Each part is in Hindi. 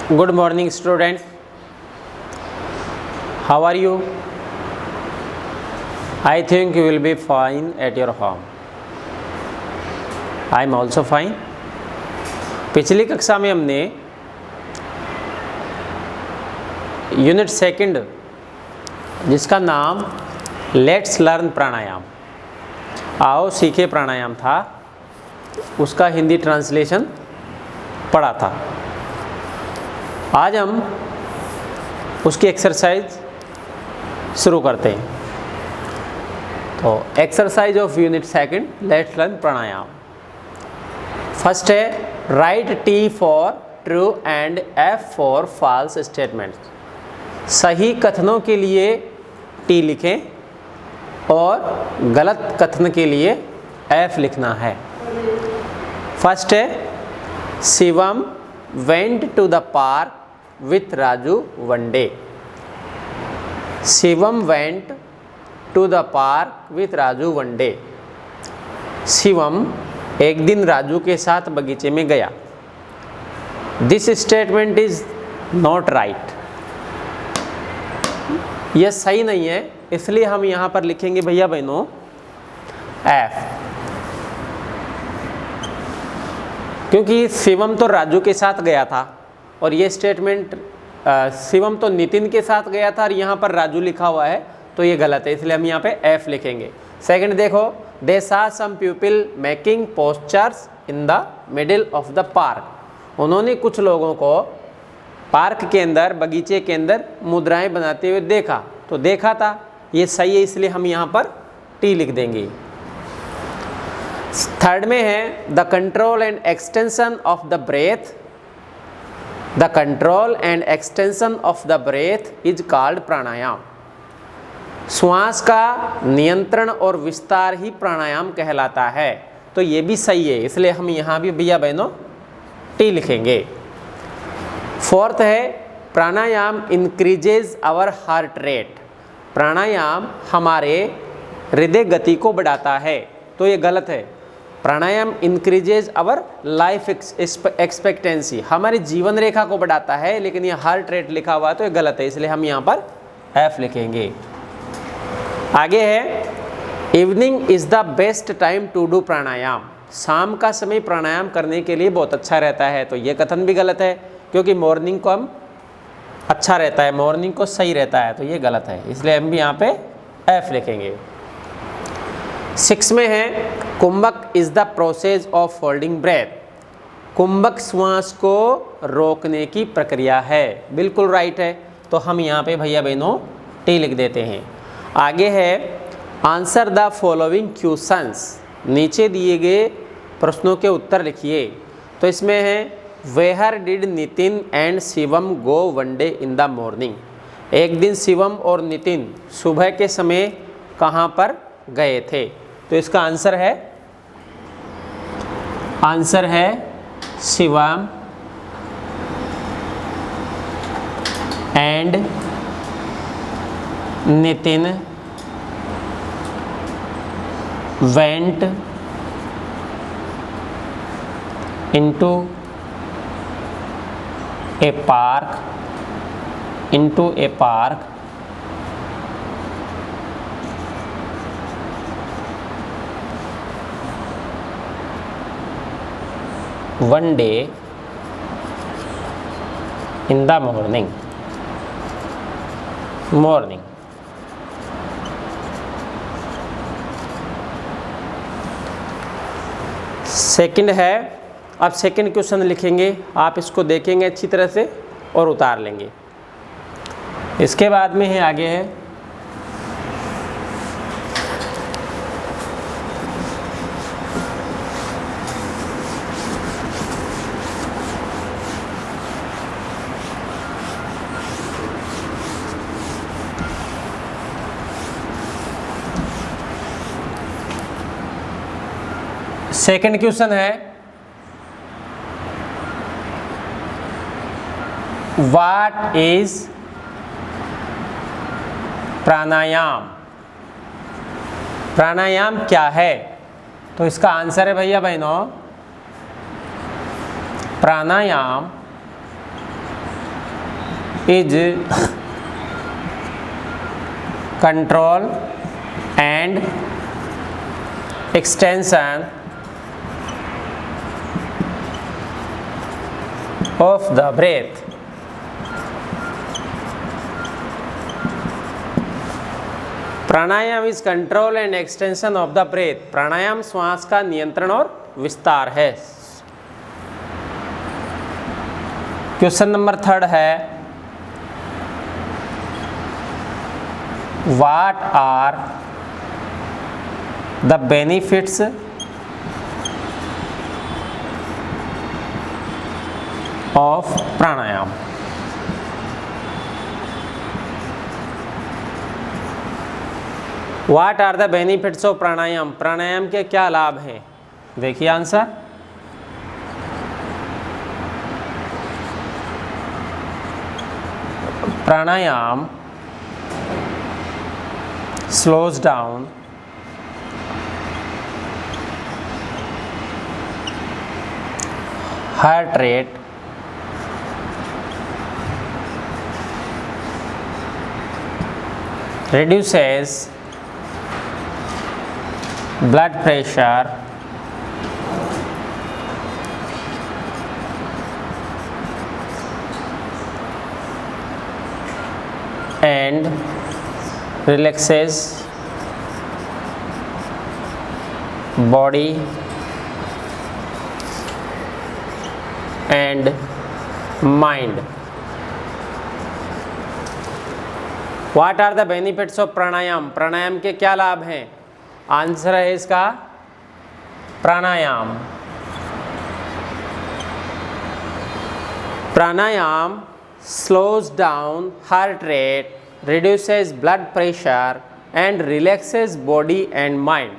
Good morning, students. How are you? I think you will be fine at your home. I am also fine. पिछली कक्षा में हमने यूनिट सेकंड जिसका नाम लेट्स लर्न प्राणायाम, आओ सीखे प्राणायाम था, उसका हिंदी ट्रांसलेशन पढ़ा था। आज हम उसकी एक्सरसाइज शुरू करते हैं। तो exercise of unit second let's learn pranayama. First है right T for true and F for false statements. सही कथनों के लिए टी लिखें और गलत कथन के लिए एफ लिखना है। फर्स्ट है Shivam went to the park with Raju one day. Shivam went to the park with Raju one day. Shivam एक दिन राजू के साथ बगीचे में गया। This statement is not right. यह सही नहीं है, इसलिए हम यहाँ पर लिखेंगे भैया बहनों F, क्योंकि शिवम तो राजू के साथ गया था और ये स्टेटमेंट शिवम तो नितिन के साथ गया था और यहाँ पर राजू लिखा हुआ है, तो ये गलत है, इसलिए हम यहाँ पे एफ लिखेंगे। सेकंड देखो, they saw some people making postures in the middle of the park. उन्होंने कुछ लोगों को पार्क के अंदर, बगीचे के अंदर मुद्राएं बनाते हुए देखा, तो देखा था, ये सही है, इसलिए हम यहाँ पर टी लिख देंगे। थर्ड में है the control and extension of the breath. The control and extension of the breath is called pranayama. श्वास का नियंत्रण और विस्तार ही प्राणायाम कहलाता है, तो ये भी सही है, इसलिए हम यहाँ भी भैया बहनों टी लिखेंगे। फोर्थ है प्राणायाम इंक्रीजेज आवर हार्ट रेट। प्राणायाम हमारे हृदय गति को बढ़ाता है, तो ये गलत है। प्राणायाम इंक्रीजेज आवर लाइफ एक्सपेक्टेंसी, हमारी जीवन रेखा को बढ़ाता है, लेकिन ये हार्ट रेट लिखा हुआ है, तो ये गलत है, इसलिए हम यहाँ पर एफ लिखेंगे। आगे है evening is the best time to do pranayama. शाम का समय प्राणायाम करने के लिए बहुत अच्छा रहता है, तो ये कथन भी गलत है, क्योंकि मॉर्निंग को हम अच्छा रहता है, मॉर्निंग को सही रहता है, तो ये गलत है, इसलिए हम भी यहाँ पे एफ लिखेंगे। 6 में है kumbhak is the process of holding breath. Kumbhak श्वास को रोकने की प्रक्रिया है, बिल्कुल राइट है, तो हम यहाँ पे भैया बहनों टी लिख देते हैं। आगे है आंसर द फॉलोइंग क्वेश्चंस। नीचे दिए गए प्रश्नों के उत्तर लिखिए। तो इसमें है where did Nitin and Shivam go one day in the morning. एक दिन शिवम और नितिन सुबह के समय कहाँ पर गए थे, तो इसका आंसर है Shivam and Nitin went into a park one day in the morning। Second है, अब सेकंड क्वेश्चन लिखेंगे, आप इसको देखेंगे अच्छी तरह से और उतार लेंगे। इसके बाद में है आगे है सेकंड क्वेश्चन है व्हाट इज प्राणायाम। प्राणायाम क्या है? तो इसका आंसर है भैया बहनों, pranayama is control and extension of the breath. Pranayama is control and extension of the breath. Pranayama श्वास का नियंत्रण और विस्तार है। क्वेश्चन नंबर 3 है, what are the benefits of pranayama. What are the benefits of pranayama. Pranayama के क्या लाभ हैं? देखिए answer, pranayama slows down heart rate, reduces blood pressure, and relaxes body and mind. What are the benefits of pranayama. Pranayama के क्या लाभ हैं? आंसर है इसका pranayama. Pranayama slows down heart rate, reduces blood pressure and relaxes body and mind.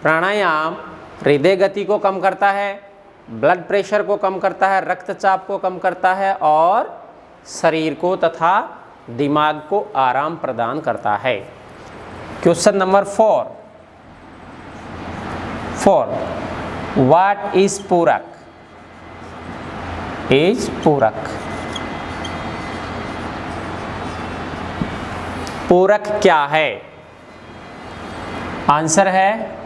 Pranayama हृदय गति को कम करता है, ब्लड प्रेशर को कम करता है, रक्तचाप को कम करता है और शरीर को तथा दिमाग को आराम प्रदान करता है। क्वेश्चन नंबर 4, व्हाट इज पूरक? इज पूरक। पूरक क्या है? आंसर है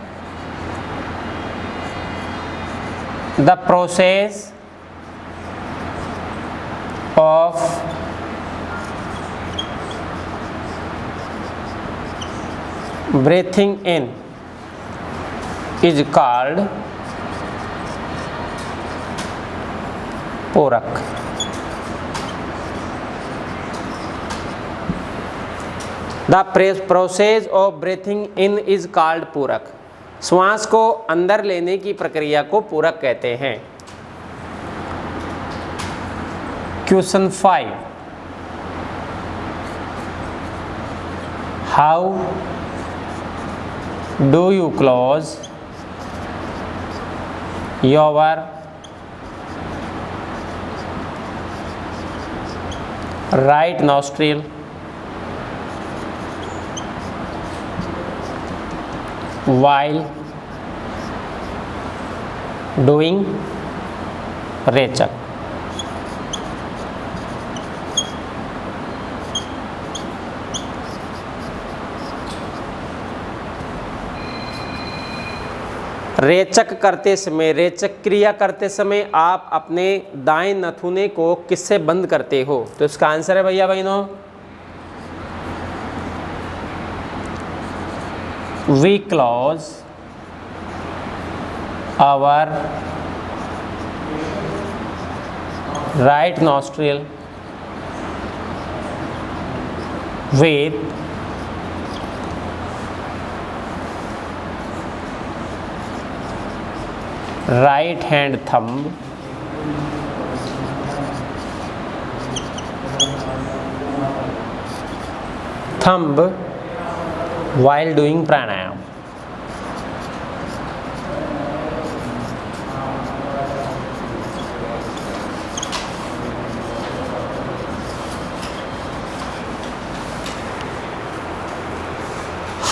the process of breathing in is called पूरक। The process of breathing in is called पूरक। श्वास को अंदर लेने की प्रक्रिया को पूरक कहते हैं। Question 5, how do you close your right nostril while doing रेचक? Rechak करते समय, रेचक क्रिया करते समय आप अपने दाएं नथुने को किससे बंद करते हो? तो इसका आंसर है भैया बहनों, we close our right nostril with right hand thumb while doing pranayam.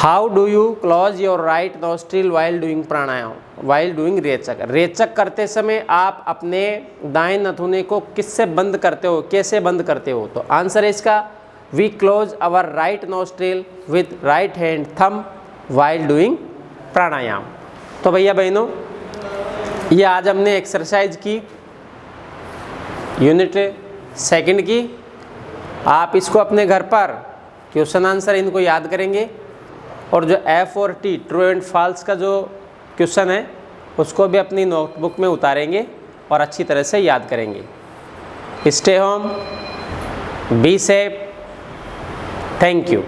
How do you close your right nostril while doing pranayam? While doing rechak. Rechak करते समय आप अपने दाएं नथुने को किससे बंद करते हो, कैसे बंद करते हो? तो आंसर है इसका we close our right nostril with right hand thumb while doing pranayama. तो भैया बहनों, ये आज हमने एक्सरसाइज की यूनिट 2 की। आप इसको अपने घर पर क्वेश्चन आंसर इनको याद करेंगे और जो F और T ट्रू एंड फॉल्स का जो क्वेश्चन है उसको भी अपनी नोटबुक में उतारेंगे और अच्छी तरह से याद करेंगे। Stay home, be safe, thank you.